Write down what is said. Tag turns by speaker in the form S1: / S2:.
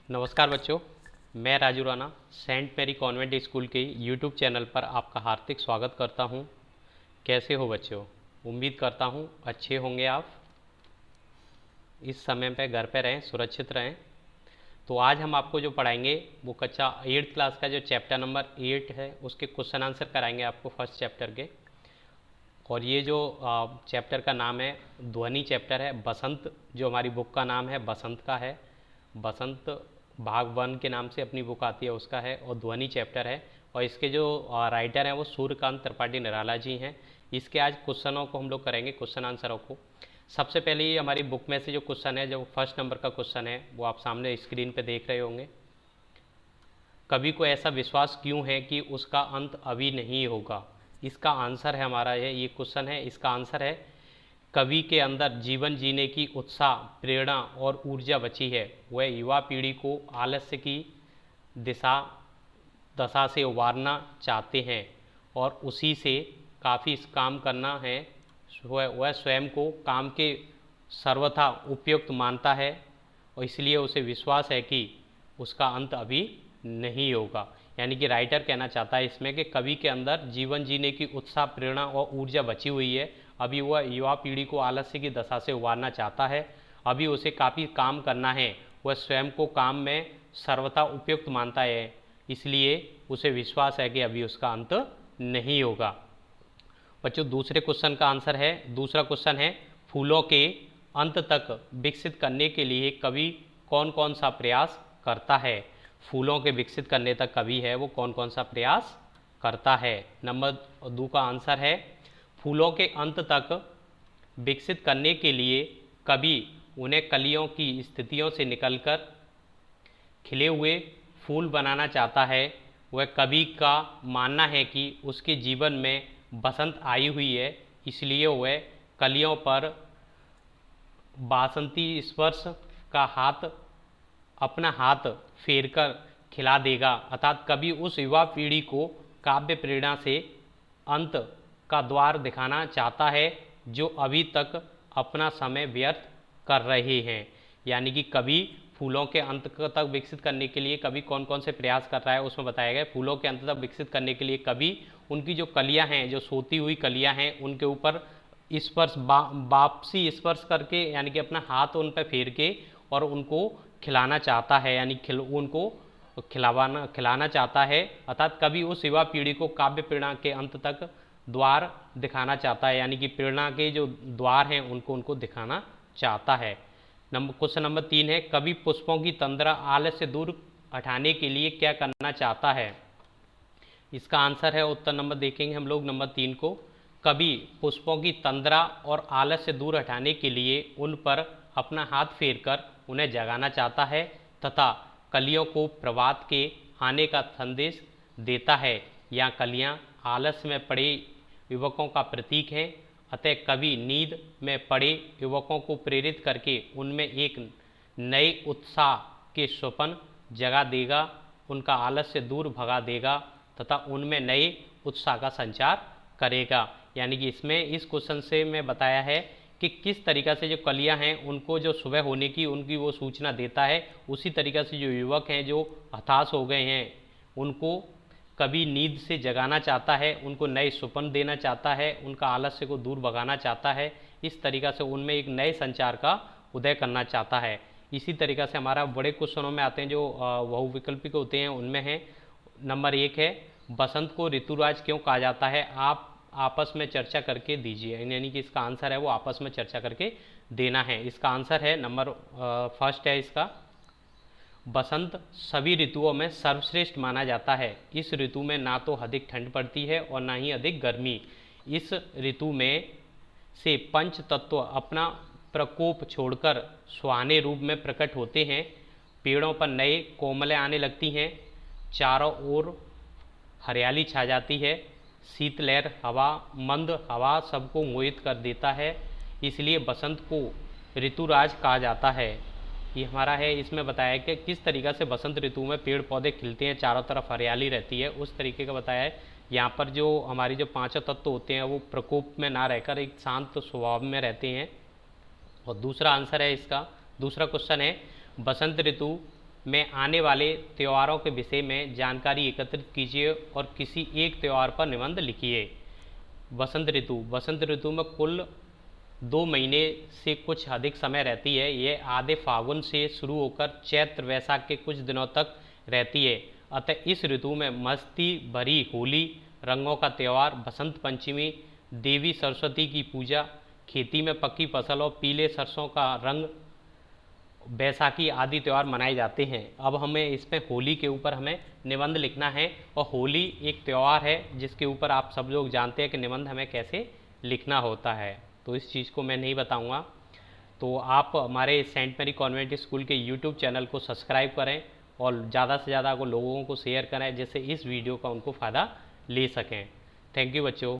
S1: नमस्कार बच्चों, मैं Raju Rana Saint Mary Convent School के यूट्यूब चैनल पर आपका हार्दिक स्वागत करता हूं। कैसे हो बच्चों? उम्मीद करता हूं अच्छे होंगे आप। इस समय पे घर पे रहें, सुरक्षित रहें। तो आज हम आपको जो पढ़ाएंगे वो कक्षा 8th क्लास का जो चैप्टर नंबर 8 है उसके क्वेश्चन आंसर कराएंगे आपको फर्स्ट चैप्टर के। और ये जो चैप्टर का नाम है ध्वनि चैप्टर है। बसंत जो हमारी बुक का नाम है बसंत का है। बसंत भाग 1 के नाम से अपनी बुक आती है उसका है, और ध्वनि चैप्टर है। और इसके जो राइटर हैं वो सूर्यकांत त्रिपाठी निराला जी हैं। इसके आज क्वेश्चनों को हम लोग करेंगे, क्वेश्चन आंसरों को। सबसे पहले ये हमारी बुक में से जो क्वेश्चन है, जो फर्स्ट नंबर का क्वेश्चन है वो आप सामने स्क्रीन पे देख रहे होंगे। कवि को ऐसा विश्वास क्यों है कि उसका अंत अभी नहीं होगा? इसका आंसर है हमारा ये क्वेश्चन है। इसका आंसर है कवि के अंदर जीवन जीने की उत्साह, प्रेरणा और ऊर्जा बची है। वह युवा पीढ़ी को आलस्य की दिशा दशा से उबारना चाहते हैं और उसी से काफ़ी काम करना है। वह स्वयं को काम के सर्वथा उपयुक्त मानता है और इसलिए उसे विश्वास है कि उसका अंत अभी नहीं होगा। यानी कि राइटर कहना चाहता है इसमें कि कवि के अंदर जीवन जीने की उत्साह, प्रेरणा और ऊर्जा बची हुई है। अभी वह युवा पीढ़ी को आलस्य की दशा से उबारना चाहता है। अभी उसे काफ़ी काम करना है। वह स्वयं को काम में सर्वथा उपयुक्त मानता है, इसलिए उसे विश्वास है कि अभी उसका अंत नहीं होगा। बच्चों, दूसरे क्वेश्चन का आंसर है, दूसरा क्वेश्चन है फूलों के अंत तक विकसित करने के लिए कवि कौन कौन सा प्रयास करता है? फूलों के विकसित करने तक कवि है वो कौन कौन सा प्रयास करता है? नंबर 2 का आंसर है फूलों के अंत तक विकसित करने के लिए कवि उन्हें कलियों की स्थितियों से निकलकर खिले हुए फूल बनाना चाहता है। वह कवि का मानना है कि उसके जीवन में बसंत आई हुई है, इसलिए वह कलियों पर बासंती स्पर्श का अपना हाथ फेरकर खिला देगा। अर्थात कवि उस युवा पीढ़ी को काव्य प्रेरणा से अंत का द्वार दिखाना चाहता है जो अभी तक अपना समय व्यर्थ कर रहे हैं। यानी कि कवि फूलों के अंत तक विकसित करने के लिए कवि कौन कौन से प्रयास कर रहा है उसमें बताया गया। फूलों के अंत तक विकसित करने के लिए कवि उनकी जो कलियां हैं, जो सोती हुई कलियां हैं, उनके ऊपर स्पर्श वापसी स्पर्श करके, यानी कि अपना हाथ उन पर फेर के और उनको खिलाना चाहता है, यानी उनको खिलाना चाहता है। अर्थात कवि उस युवा पीढ़ी को काव्य प्रेरणा के अंत तक द्वार दिखाना चाहता है, यानी कि प्रेरणा के जो द्वार हैं उनको दिखाना चाहता है। क्वेश्चन नंबर 3 है कवि पुष्पों की तंद्रा आलस्य से दूर हटाने के लिए क्या करना चाहता है? इसका आंसर है, उत्तर नंबर देखेंगे हम लोग नंबर 3 को। कवि पुष्पों की तंद्रा और आलस्य से दूर हटाने के लिए उन पर अपना हाथ फेरकर उन्हें जगाना चाहता है तथा कलियों को प्रभात के आने का संदेश देता है। यहाँ कलियाँ आलस्य में पड़े युवकों का प्रतीक हैं। अतः कवि नींद में पड़े युवकों को प्रेरित करके उनमें एक नए उत्साह के स्वप्न जगा देगा, उनका आलस्य दूर भगा देगा तथा उनमें नए उत्साह का संचार करेगा। यानी कि इसमें इस क्वेश्चन से मैं बताया है कि किस तरीक़ा से जो कलियां हैं उनको जो सुबह होने की उनकी वो सूचना देता है, उसी तरीक़ा से जो युवक हैं जो हताश हो गए हैं उनको कभी नींद से जगाना चाहता है, उनको नए स्वप्न देना चाहता है, उनका आलस्य को दूर भगाना चाहता है। इस तरीक़ा से उनमें एक नए संचार का उदय करना चाहता है। इसी तरीक़ा से हमारा बड़े क्वेश्चनों में आते हैं जो बहुविकल्पिक होते हैं। उनमें है नंबर 1 है बसंत को ऋतुराज क्यों कहा जाता है? आप आपस में चर्चा करके दीजिए। यानी कि इसका आंसर है वो आपस में चर्चा करके देना है। इसका आंसर है नंबर 1 है इसका, बसंत सभी ऋतुओं में सर्वश्रेष्ठ माना जाता है। इस ऋतु में ना तो अधिक ठंड पड़ती है और ना ही अधिक गर्मी। इस ऋतु में से पंच तत्व अपना प्रकोप छोड़कर सुहाने रूप में प्रकट होते हैं। पेड़ों पर नए कोमलें आने लगती हैं, चारों ओर हरियाली छा जाती है, शीतलहर हवा, मंद हवा सबको मोहित कर देता है। इसलिए बसंत को ऋतुराज कहा जाता है। ये हमारा है, इसमें बताया कि किस तरीक़ा से बसंत ऋतु में पेड़ पौधे खिलते हैं, चारों तरफ हरियाली रहती है, उस तरीके का बताया है। यहाँ पर जो हमारी जो पांचों तत्व होते हैं वो प्रकोप में ना रहकर एक शांत स्वभाव में रहते हैं। और दूसरा आंसर है इसका, दूसरा क्वेश्चन है बसंत ऋतु में आने वाले त्योहारों के विषय में जानकारी एकत्रित कीजिए और किसी एक त्यौहार पर निबंध लिखिए। वसंत ऋतु में कुल 2 महीने से कुछ अधिक समय रहती है। यह आधे फागुन से शुरू होकर चैत्र वैशाख के कुछ दिनों तक रहती है। अतः इस ऋतु में मस्ती भरी होली, रंगों का त्यौहार, बसंत पंचमी, देवी सरस्वती की पूजा, खेती में पक्की फसल और पीले सरसों का रंग, बैसाखी आदि त्यौहार मनाए जाते हैं। अब हमें इसमें होली के ऊपर हमें निबंध लिखना है और होली एक त्यौहार है जिसके ऊपर आप सब लोग जानते हैं कि निबंध हमें कैसे लिखना होता है, तो इस चीज़ को मैं नहीं बताऊंगा। तो आप हमारे सेंट मैरी कॉन्वेंट स्कूल के यूट्यूब चैनल को सब्सक्राइब करें और ज़्यादा से ज़्यादा लोगों को शेयर करें जिससे इस वीडियो का उनको फ़ायदा ले सकें। थैंक यू बच्चों।